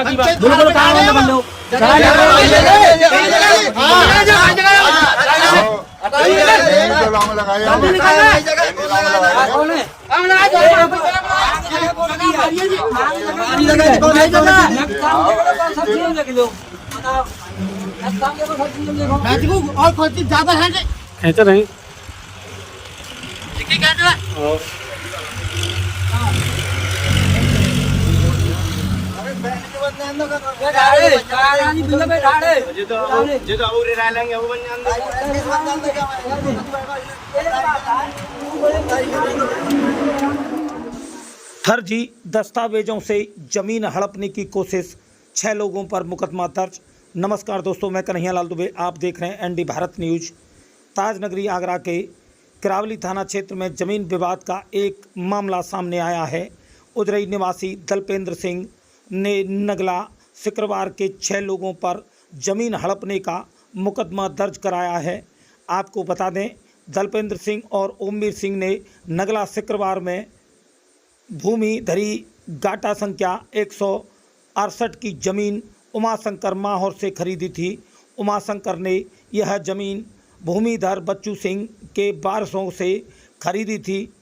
बिल्कुल काम बंद कर लो। और ज्यादा खींच रहे फर्जी दस्तावेजों से जमीन हड़पने की कोशिश, 6 लोगों पर मुकदमा दर्ज। नमस्कार दोस्तों, मैं कन्हैयालाल दुबे, आप देख रहे हैं एनडी भारत न्यूज। ताजनगरी आगरा के किरावली थाना क्षेत्र में जमीन विवाद का एक मामला सामने आया है। उदरई निवासी दलपेंद्र सिंह ने नगला शुक्रवार के 6 लोगों पर जमीन हड़पने का मुकदमा दर्ज कराया है। आपको बता दें, दलपेंद्र सिंह और ओमवीर सिंह ने नगला शुक्रवार में भूमि धरी गाटा संख्या 168 की ज़मीन उमाशंकर माहौर से खरीदी थी। उमाशंकर ने यह ज़मीन भूमिधर बच्चू सिंह के वारसों से खरीदी थी।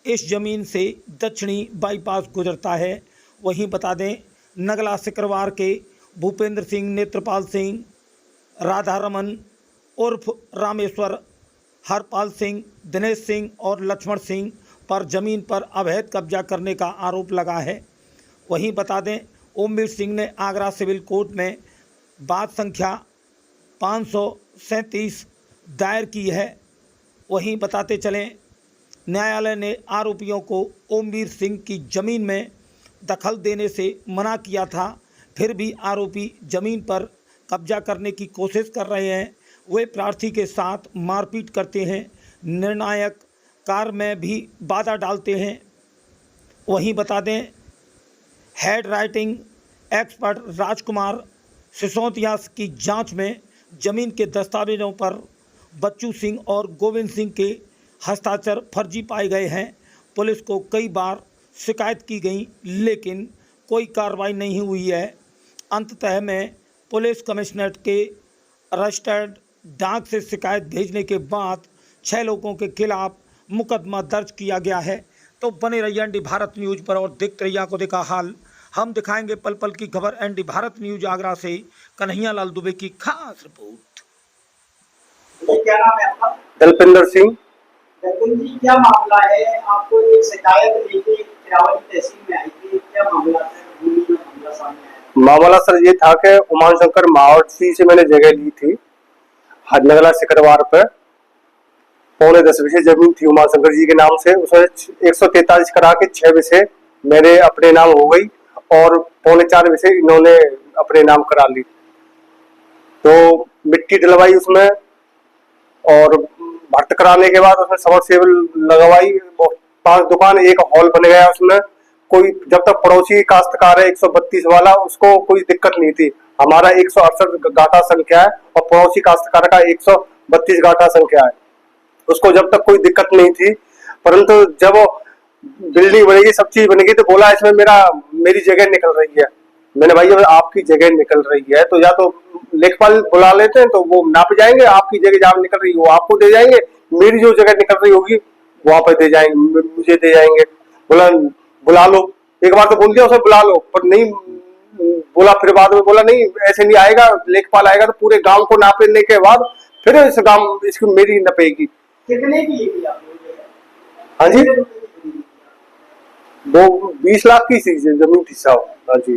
इस ज़मीन से दक्षिणी बाईपास गुजरता है। वहीं बता दें, नगला शुक्रवार के भूपेंद्र सिंह, नेत्रपाल सिंह, राधारमन उर्फ रामेश्वर, हरपाल सिंह, दिनेश सिंह और लक्ष्मण सिंह पर ज़मीन पर अवैध कब्जा करने का आरोप लगा है। वहीं बता दें, ओमवीर सिंह ने आगरा सिविल कोर्ट में बात संख्या 537 दायर की है। वहीं बताते चलें, न्यायालय ने आरोपियों को ओमवीर सिंह की ज़मीन में दखल देने से मना किया था, फिर भी आरोपी ज़मीन पर कब्जा करने की कोशिश कर रहे हैं। वे प्रार्थी के साथ मारपीट करते हैं, निर्णायक कार्य में भी बाधा डालते हैं। वहीं बता दें, हेड राइटिंग एक्सपर्ट राजकुमार सिसोदिया की जांच में ज़मीन के दस्तावेजों पर बच्चू सिंह और गोविंद सिंह के हस्ताक्षर फर्जी पाए गए हैं। पुलिस को कई बार शिकायत की गई, लेकिन कोई कार्रवाई नहीं हुई है। अंततः में पुलिस कमिश्नरेट के रजिस्टर्ड डाक से शिकायत भेजने के बाद 6 लोगों के खिलाफ मुकदमा दर्ज किया गया है। तो बने रहिए एनडी भारत न्यूज पर और देखते रहिए आंखों देखा हाल। हम दिखाएंगे पल पल की खबर। एनडी भारत न्यूज आगरा से कन्हैयालाल दुबे की खास रिपोर्ट। क्या नाम है आपका? दलपेंद्र सिंह। दलपेंद्र जी, क्या मामला है? आपको एक शिकायत लेके किरावली तहसील में आई थी, क्या मामला है? भूमि का मामला सामने आया। मामला सर ये था कि उमाशंकर माहौर से मैंने जगह ली थी नगला शुक्रवार पर। 9.25 विषय जमीन थी उमाशंकर जी के नाम से। उसमें 143 करा के 6 विषय मेरे अपने नाम हो गई और 4.25 विषय इन्होंने अपने नाम करा ली। तो मिट्टी डलवाई उसमें और भर्त कराने के बाद उसमें सबमर्सिबल लगवाई। 5 दुकान, एक हॉल बन गया उसमें। कोई जब तक पड़ोसी काश्तकार है 132 वाला, उसको कोई दिक्कत नहीं थी। हमारा 168 गाटा संख्या है और पड़ोसी काश्तकार का 132 गाटा संख्या है, उसको जब तक कोई दिक्कत नहीं थी। परंतु जब बिल्डिंग बनेगी, सब चीज बनेगी, तो बोला इसमें मेरी जगह निकल रही है। मैंने भाई अगर आपकी जगह निकल रही है तो या तो लेखपाल बुला लेते हैं, तो वो नाप जाएंगे, आपकी जगह जहाँ निकल रही है वो आपको दे जाएंगे, मेरी जो जगह निकल रही होगी वहां पर दे जाएंगे, मुझे दे जाएंगे। बोला बुला लो, एक बार तो बोल दिया उसे बुला लो, पर नहीं बोला। फिर बाद में बोला नहीं ऐसे नहीं आएगा, लेखपाल आएगा तो पूरे गांव को नापने के बाद फिर इस गांव इसकी मेरी नपेगी। कितने की ली आप? हाँ जी, वो 20 लाख की जमीन थी साहब। हाँ जी,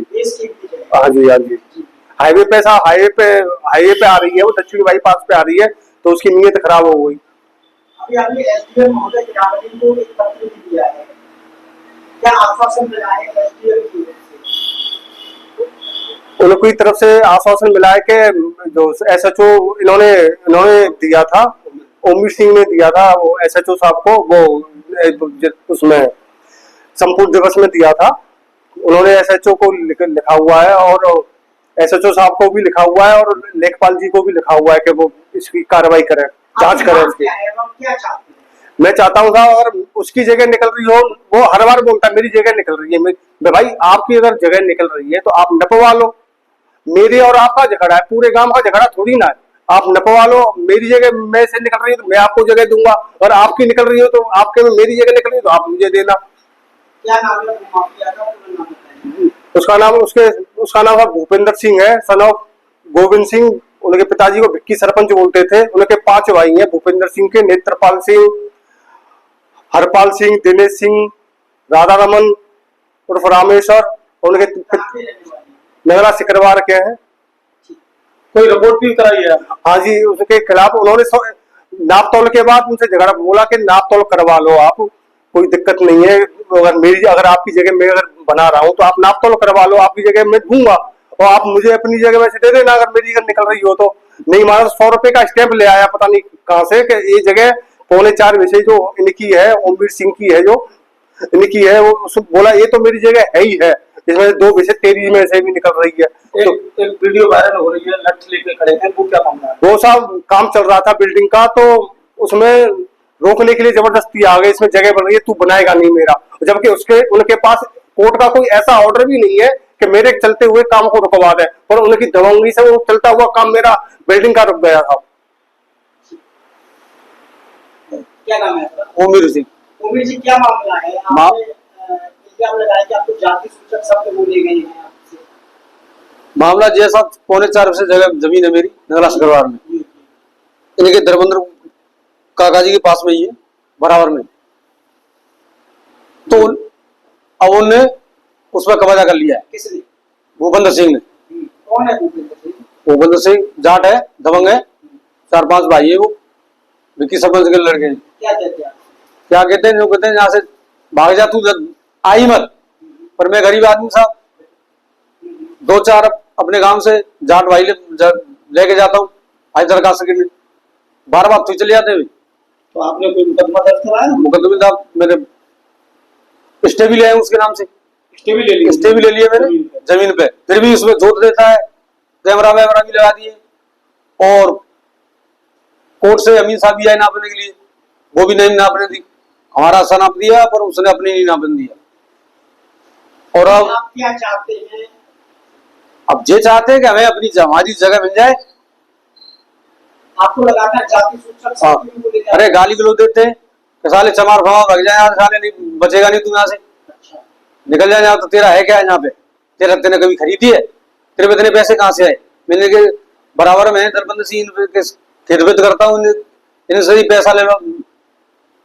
हाँ जी, हाँ जी। हाईवे पे आ रही है, वो दक्षिणी बाईपास पे आ रही है, तो उसकी नीयत खराब हो गई। अभी आपने एसडीएम महोदय किरावली को एक पत्र भी दिया है, क्या आश्वासन मिला है एसडीएम की तरफ से? उनकी तरफ से आश्वासन मिला है कि जो एसएचओ इन्होंने दिया था, ओमवीर सिंह ने दिया था वो एसएचओ साहब को, वो उसमें संपूर्ण दिवस में दिया था। उन्होंने एसएचओ को लिखा हुआ है और एसएचओ साहब को भी लिखा हुआ है और लेखपाल जी को भी लिखा हुआ है कि वो इसकी कार्रवाई करें, जांच करें इसकी। मैं चाहता हूँ साहब, अगर उसकी जगह निकल रही हो, वो हर बार बोलता है मेरी जगह निकल रही है। भाई आपकी अगर जगह निकल रही है तो आप नपवा लो। मेरे और आपका झगड़ा है, पूरे गांव का झगड़ा थोड़ी ना है। आप नपवा लो, मेरी जगह मैं से निकल रही है तो मैं आपको जगह दूंगा, और आपकी निकल रही हो तो आपके में मेरी जगह निकल रही है तो आप मुझे देना। क्या नाम है माफिया का, पूरा नाम बताइए। उसका नाम है भूपेंद्र सिंह है, सन ऑफ गोविंद सिंह। उनके पिताजी को भिक्की सरपंच बोलते थे। उनके 5 भाई हैं भूपेंद्र सिंह के, नेत्रपाल सिंह, हरपाल सिंह, दिनेश सिंह, राधा रमन उर्फ रामेश्वर। उनके कहाँ पे रहने वाली नगला सिकरवार के हैं। कोई रिपोर्ट भी कराई है? हाँ जी, उसके खिलाफ उन्होंने नाप तोल के बाद उनसे झगड़ा, बोला कि नाप तोल करवा लो आप, कोई दिक्कत नहीं है। अगर आपकी जगह मैं अगर बना रहा हूँ तो आप नाप तोल करवा लो, आपकी जगह मैं दूंगा और आप मुझे अपनी जगह में से दे देना अगर मेरी जगह निकल रही हो तो। नहीं माना तो 100 रुपए का स्टैंप ले आया पता नहीं कहाँ से कि ये जगह 3.25 विषय जो इनकी है, ओमवीर सिंह की है, जो इनकी है, वो बोला ये तो मेरी जगह है ही है, इसमें 2 विषय तेरी में से भी निकल रही है। तो एक वीडियो वायरल हो रही है, लठ लेके खड़े हैं, वो क्या मामला है? वो साहब काम चल रहा था बिल्डिंग का, तो उसमें रोकने के लिए जबरदस्ती आ गई, इसमें जगह बन रही है, तू बनाएगा नहीं मेरा। जबकि उनके पास कोर्ट का कोई ऐसा ऑर्डर भी नहीं है कि मेरे चलते हुए काम को रुकवा दे, और उनकी दबंगी से वो चलता हुआ काम मेरा बिल्डिंग का रुक गया था। क्या नाम है आपका? ओमवीर सिंह। उमेश जी, क्या मामला है? आपने इल्जाम लगाया कि आपको जाति सूचक शब्द बोले गए हैं आपसे। मामला जैसा 3.25 से जगह जमीन है मेरी नगला सिकरवार में, इनके धर्मेंद्र काका जी के पास में ही है, बराबर में। तो अब उनने उस पर कब्जा कर लिया है। किसने? भूपेंद्र सिंह ने। कौन है भूपेंद्र सिंह? भूपेंद्र सिंह जाट है, दबंग है, 4-5 भाई है, वो विक्की सरपंच के लड़के हैं। क्या कहते हैं? क्या कहते हैं, जो कहते हैं यहाँ से भाग जा, तू आई मत। पर मैं गरीब आदमी साहब, 2-4 अपने गांव से जाट भाई लेके जाता हूँ, आज दरखास्त करने, बार तू चले जाते हुए। तो आपने कोई मुकदमा दर्ज कराया? मुकदमे साहब मेरे स्टे भी ले आए उसके नाम से, स्टे भी ले लिए मैंने जमीन पे, फिर भी उसमें जोत देता है, कैमरा वैमरा भी लगा दिए, और कोर्ट से अमीन साहब भी आए नापने के लिए, वो भी नहीं नापने दी। हमारा सा नाप दिया पर उसने अपने नहीं नापने दिया। और अब आप क्या चाहते हैं? अब ये चाहते हैं कि हमें अपनी हमारी जगह मिल जाए। आपको लगाता है जाति सूचक हाँ। शब्द भी बोले जाते हैं? अरे गाली गलौज देते हैं कि साले चमार फमा भाग जाए यहाँ, साले नहीं बचेगा नहीं तू यहाँ से, अच्छा। निकल जाए यहाँ। तो तेरा है क्या यहाँ पे? तेने कभी खरीदी है? तेरे पे इतने पैसे कहाँ से आए? मैंने के बराबर में दरबंद सिंह खिदमत करता हूँ, इन्हें सही पैसा ले लो,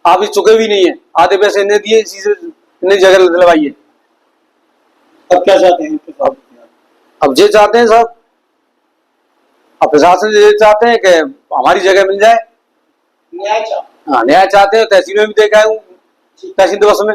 आप ही चुके भी नहीं है, आधे पैसे इन्हें दिए, इसी से इन्हें जगह दिलवाई है। अब क्या चाहते हैं? अब ये चाहते हैं साहब, अब प्रशासन ये चाहते हैं कि हमारी जगह मिल जाए। न्याय चाहते हाँ, न्याय चाहते हैं। तहसील में भी देखा हूँ, तहसील दिवस में